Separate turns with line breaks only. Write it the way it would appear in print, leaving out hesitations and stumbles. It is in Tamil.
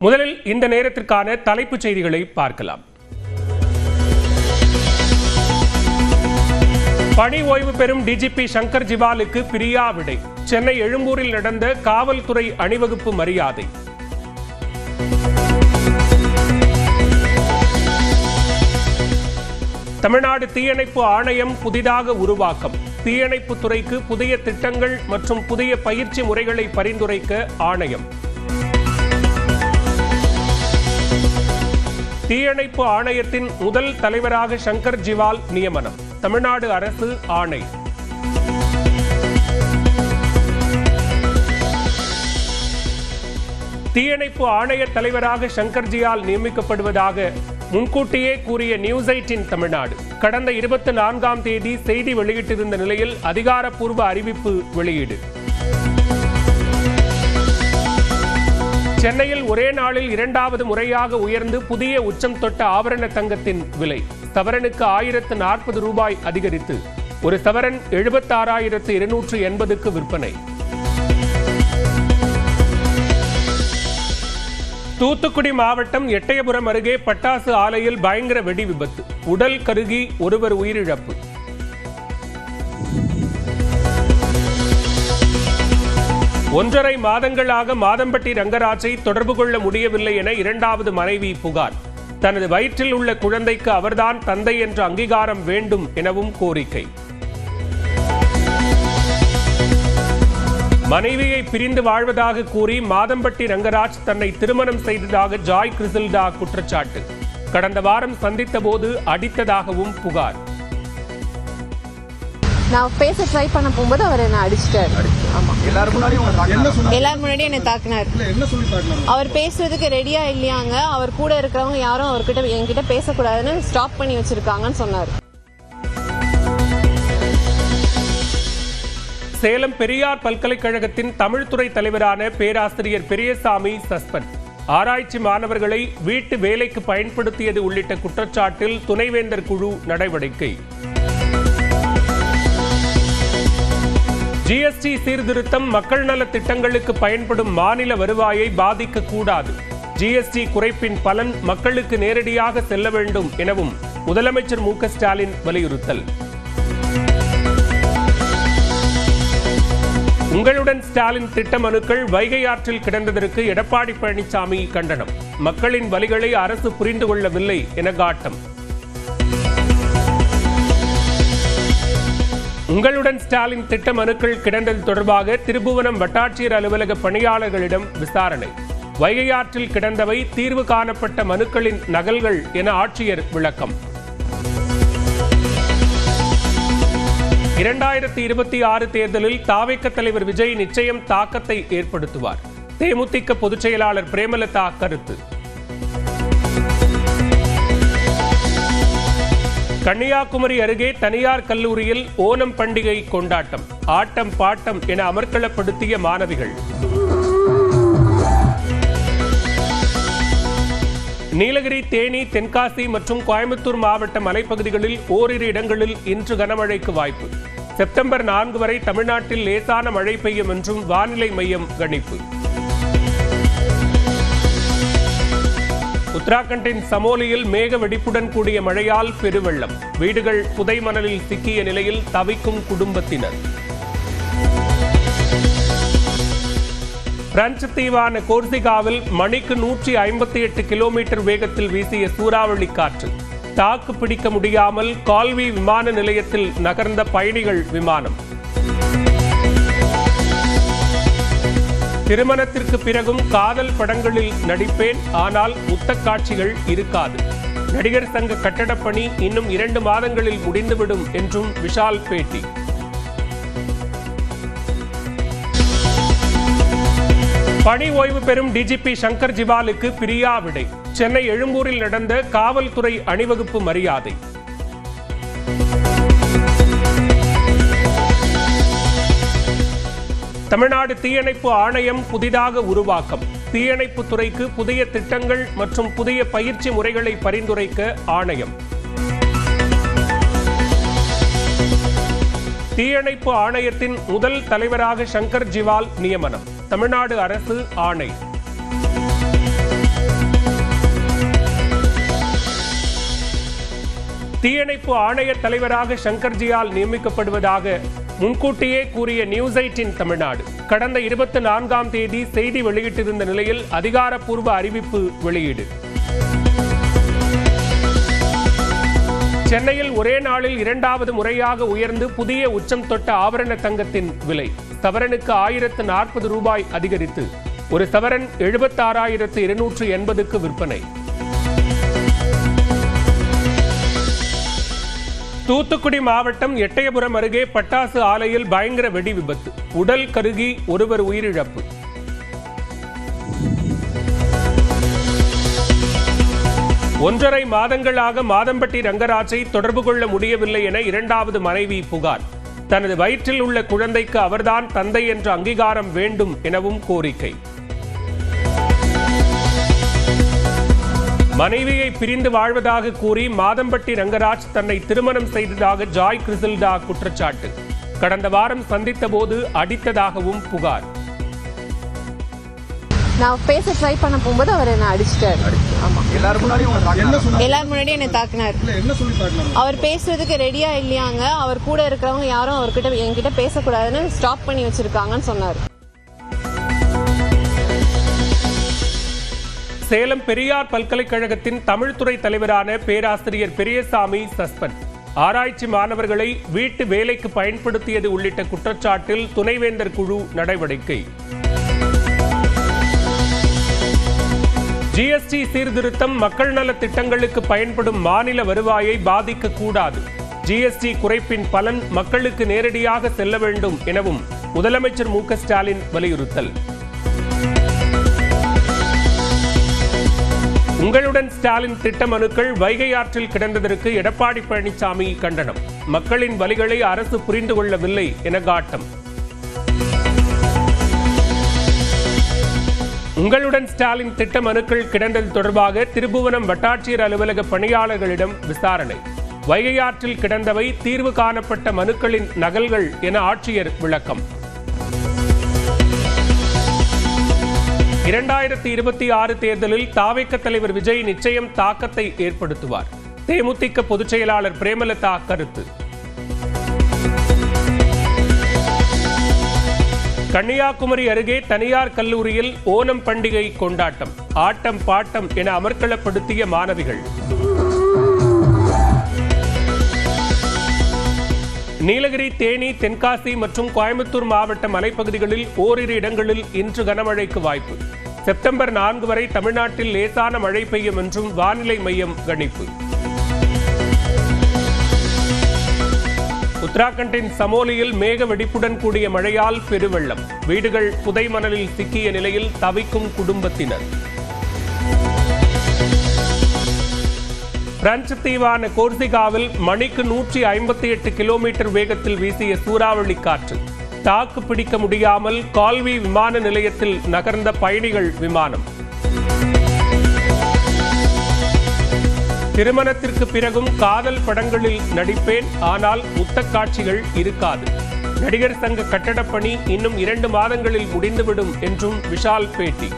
முதலில் இந்த நேரத்திற்கான தலைப்புச் செய்திகளை பார்க்கலாம். பணி ஓய்வு பெறும் டிஜிபி சங்கர் ஜிவாலுக்கு பிரியா விடை. சென்னை எழும்பூரில் நடந்த காவல்துறை அணிவகுப்பு மரியாதை. தமிழ்நாடு தீயணைப்பு ஆணையம் புதிதாக உருவாக்கம். தீயணைப்பு துறைக்கு புதிய திட்டங்கள் மற்றும் புதிய பயிற்சி முறைகளை பரிந்துரைக்க ஆணையம். தீயணைப்பு ஆணையத்தின் முதல் தலைவராக சங்கர் ஜிவால் நியமனம். தமிழ்நாடு அரசு ஆணை. தீயணைப்பு ஆணைய தலைவராக சங்கர் ஜிவால் நியமிக்கப்படுவதாக முன்கூட்டியே கூறிய நியூஸ் 18 தமிழ்நாடு கடந்த 24ஆம் தேதி செய்தி வெளியிட்டிருந்த நிலையில் அதிகாரப்பூர்வ அறிவிப்பு வெளியீடு. சென்னையில் ஒரே நாளில் 2வது முறையாக உயர்ந்து புதிய உச்சம் தொட்ட ஆபரண தங்கத்தின் விலை. சவரனுக்கு 1040 ரூபாய் அதிகரித்து ஒரு சவரன் 76,280க்கு விற்பனை. தூத்துக்குடி மாவட்டம் எட்டயபுரம் அருகே பட்டாசு ஆலையில் பயங்கர வெடி விபத்து. உடல் கருகி ஒருவர் உயிரிழப்பு. ஒன்றரை மாதங்களாக மாதம்பட்டி ரங்கராஜை தொடர்பு கொள்ள முடியவில்லை என 2வது மனைவி புகார். தனது வயிற்றில் உள்ள குழந்தைக்கு அவர்தான் தந்தை என்ற அங்கீகாரம் வேண்டும் எனவும் கோரிக்கை. மனைவியை பிரிந்து வாழ்வதாக கூறி மாதம்பட்டி ரங்கராஜ் தன்னை திருமணம் செய்ததாக ஜாய் கிறிசில்டா குற்றச்சாட்டு. கடந்த வாரம் சந்தித்த போது அடித்ததாகவும் புகார்.
நான் பேச ட்ரை பண்ண போகும்போது அவர் என்ன அடிச்சிட்டாரு. எல்லாரும் முன்னாடி என்ன தாக்குனார். அவர் பேசுறதுக்கு ரெடியா இல்லையாங்க. அவர் கூட இருக்கிறவங்க யாரும் அவர்கிட்ட என்கிட்ட பேசக்கூடாதுன்னு ஸ்டாப் பண்ணி வச்சிருக்காங்கன்னு சொன்னார்.
சேலம் பெரியார் பல்கலைக்கழகத்தின் தமிழ்துறை தலைவரான பேராசிரியர் பெரியசாமி சஸ்பெண்ட். ஆராய்ச்சி மாணவர்களை வீட்டு வேலைக்கு பயன்படுத்தியது உள்ளிட்ட குற்றச்சாட்டில் துணைவேந்தர் குழு நடவடிக்கை. ஜிஎஸ்டி சீர்திருத்தம் மக்கள் நல திட்டங்களுக்கு பயன்படும் மாநில வருவாயை பாதிக்க கூடாது. ஜிஎஸ்டி குறைப்பின் பலன் மக்களுக்கு நேரடியாக செல்ல வேண்டும் எனவும் முதலமைச்சர் மு.க. ஸ்டாலின் வலியுறுத்தல். உங்களுடன் ஸ்டாலின் திட்ட மனுக்கள் வைகை ஆற்றில் கிடந்ததற்கு எடப்பாடி பழனிசாமி கண்டனம். மக்களின் வலிகளை அரசு புரிந்து கொள்ளவில்லை என காட்டம். உங்களுடன் ஸ்டாலின் திட்ட மனுக்கள் கிடந்தது தொடர்பாக திருபுவனம் வட்டாட்சியர் அலுவலக பணியாளர்களிடம் விசாரணை. வைகை ஆற்றில் கிடந்தவை தீர்வு காணப்பட்ட மனுக்களின் நகல்கள் என ஆட்சியர் விளக்கம். 2026 தேர்தலில் தாவேக தலைவர் விஜய் நிச்சயம் தாக்கத்தை ஏற்படுத்துவார். தேமுதிக பொதுச் செயலாளர் பிரேமலதா கருத்து. கன்னியாகுமரி அருகே தனியார் கல்லூரியில் ஓணம் பண்டிகை கொண்டாட்டம். ஆட்டம் பாட்டம் என அமர்க்களப்படுத்திய மாணவிகள். நீலகிரி, தேனி, தென்காசி மற்றும் கோயம்புத்தூர் மாவட்ட மலைப்பகுதிகளில் ஓரிரு இடங்களில் இன்று கனமழைக்கு வாய்ப்பு. செப்டம்பர் 4 வரை தமிழ்நாட்டில் லேசான மழை பெய்யும் என்றும் வானிலை மையம் கணிப்பு. உத்தராகண்டின் சமோலியில் மேக வெடிப்புடன் கூடிய மழையால் பெருவெள்ளம். வீடுகள் புதை மணலில் சிக்கிய நிலையில் தவிக்கும் குடும்பத்தினர். பிரெஞ்சு தீவான கோர்சிகாவில் மணிக்கு 158 கிலோமீட்டர் வேகத்தில் வீசிய சூறாவளி காற்று. தாக்கு பிடிக்க முடியாமல் கால்வி விமான நிலையத்தில் நகர்ந்த பயணிகள் விமானம். திருமணத்திற்கு பிறகும் காதல் படங்களில் நடிப்பேன், ஆனால் முத்த காட்சிகள் இருக்காது. நடிகர் சங்க கட்டடப்பணி இன்னும் 2 மாதங்களில் முடிந்துவிடும் என்றும் விஷால் பேட்டி. பணி ஓய்வு பெறும் டிஜிபி சங்கர் ஜிவாலுக்கு பிரியா விடை. சென்னை எழும்பூரில் நடந்த காவல்துறை அணிவகுப்பு மரியாதை. தமிழ்நாடு தீயணைப்பு ஆணையம் புதிதாக உருவாக்கம். தீயணைப்பு துறைக்கு புதிய திட்டங்கள் மற்றும் புதிய பயிற்சி முறைகளை பரிந்துரைக்க ஆணையம். தீயணைப்பு ஆணையத்தின் முதல் தலைவராக சங்கர் ஜிவால் நியமனம். தமிழ்நாடு அரசு ஆணை. தீயணைப்பு ஆணைய தலைவராக சங்கர்ஜியால் நியமிக்கப்படுவதாக முன்கூட்டியே கூறிய நியூஸ் 18 தமிழ்நாடு கடந்த 24ஆம் தேதி செய்தி வெளியிட்டிருந்த நிலையில் அதிகாரப்பூர்வ அறிவிப்பு வெளியீடு. சென்னையில் ஒரே நாளில் 2வது முறையாக உயர்ந்து புதிய உச்சம் தொட்ட ஆபரண தங்கத்தின் விலை சவரனுக்கு 1040 ரூபாய் அதிகரித்து ஒரு சவரன் 76,280க்கு விற்பனை. தூத்துக்குடி மாவட்டம் எட்டயபுரம் அருகே பட்டாசு ஆலையில் பயங்கர வெடி விபத்து, உடல் கருகி ஒருவர் உயிரிழப்பு. ஒன்றரை மாதங்களாக மாதம்பட்டி ரங்கராஜை தொடர்பு கொள்ள முடியவில்லை என 2வது மனைவி புகார். தனது வயிற்றில் உள்ள குழந்தைக்கு அவர்தான் தந்தை என்ற அங்கீகாரம் வேண்டும் எனவும் கோரிக்கை. மனைவியை பிரிந்து வாழ்வதாக கூறி மாதம்பட்டி ரங்கராஜ் தன்னை திருமணம் செய்ததாக ஜாய் கிறிசில்டா குற்றச்சாட்டு. கடந்த வாரம் சந்தித்த போது அடித்ததாகவும் புகார்.
நான் பேச ட்ரை பண்ண போகும்போது அவர் என்ன அடிச்சிட்டாரு. எல்லாரும் முன்னாடி என்ன தாக்குனாரு. அவர் பேசுறதுக்கு ரெடியா இல்லையாங்க. அவர் கூட இருக்கிறவங்க யாரும் அவர்கிட்ட என்கிட்ட பேசக்கூடாதுன்னு ஸ்டாப் பண்ணி வச்சிருக்காங்கன்னு சொன்னாரு.
சேலம் பெரியார் பல்கலைக்கழகத்தின் தமிழ்துறை தலைவரான பேராசிரியர் பெரியசாமி சஸ்பெண்ட். ஆராய்ச்சி மாணவர்களை வீட்டு வேலைக்கு பயன்படுத்தியது உள்ளிட்ட குற்றச்சாட்டில் துணைவேந்தர் குழு நடவடிக்கை. ஜிஎஸ்டி சீர்திருத்தம் மக்கள் நல திட்டங்களுக்கு பயன்படும் மாநில வருவாயை பாதிக்கக்கூடாது. ஜிஎஸ்டி குறைப்பின் பலன் மக்களுக்கு நேரடியாக செல்ல வேண்டும் எனவும் முதலமைச்சர் மு க ஸ்டாலின் வலியுறுத்தல். உங்களுடன் ஸ்டாலின் திட்ட மனுக்கள் வைகை ஆற்றில் கிடந்ததற்கு எடப்பாடி பழனிசாமி கண்டனம். மக்களின் வலிகளை அரசு புரிந்து கொள்ளவில்லை என காட்டம். உங்களுடன் ஸ்டாலின் திட்ட மனுக்கள் கிடந்தது தொடர்பாக திருபுவனம் வட்டாட்சியர் அலுவலக பணியாளர்களிடம் விசாரணை. வைகை ஆற்றில் கிடந்தவை தீர்வு காணப்பட்ட மனுக்களின் நகல்கள் என ஆட்சியர் விளக்கம். 2026 தேர்தலில் தாவேக தலைவர் விஜய் நிச்சயம் தாக்கத்தை ஏற்படுத்துவார். தேமுதிக பொதுச் செயலாளர் பிரேமலதா கருத்து. கன்னியாகுமரி அருகே தனியார் கல்லூரியில் ஓணம் பண்டிகை கொண்டாட்டம். ஆட்டம் பாட்டம் என அமர்க்களப்படுத்திய மாணவிகள். நீலகிரி, தேனி, தென்காசி மற்றும் கோயம்புத்தூர் மாவட்ட மலைப்பகுதிகளில் ஓரிரு இடங்களில் இன்று கனமழைக்கு வாய்ப்பு. செப்டம்பர் 4 வரை தமிழ்நாட்டில் லேசான மழை பெய்யும் என்றும் வானிலை மையம் கணிப்பு. உத்தராகண்டின் சமோலியில் மேக வெடிப்புடன் கூடிய மழையால் பெருவெள்ளம். வீடுகள் புதை மணலில் சிக்கிய நிலையில் தவிக்கும் குடும்பத்தினர். பிரெஞ்சு தீவான கோர்சிகாவில் மணிக்கு 158 கிலோமீட்டர் வேகத்தில் வீசிய சூறாவளி காற்று. தாக்கு பிடிக்க முடியாமல் கால்வி விமான நிலையத்தில் நகர்ந்த பயணிகள் விமானம். திருமணத்திற்கு பிறகும் காதல் படங்களில் நடிப்பேன், ஆனால் முத்த காட்சிகள் இருக்காது. நடிகர் சங்க கட்டடப்பணி இன்னும் 2 மாதங்களில் முடிந்துவிடும் என்றும் விஷால் பேட்டி.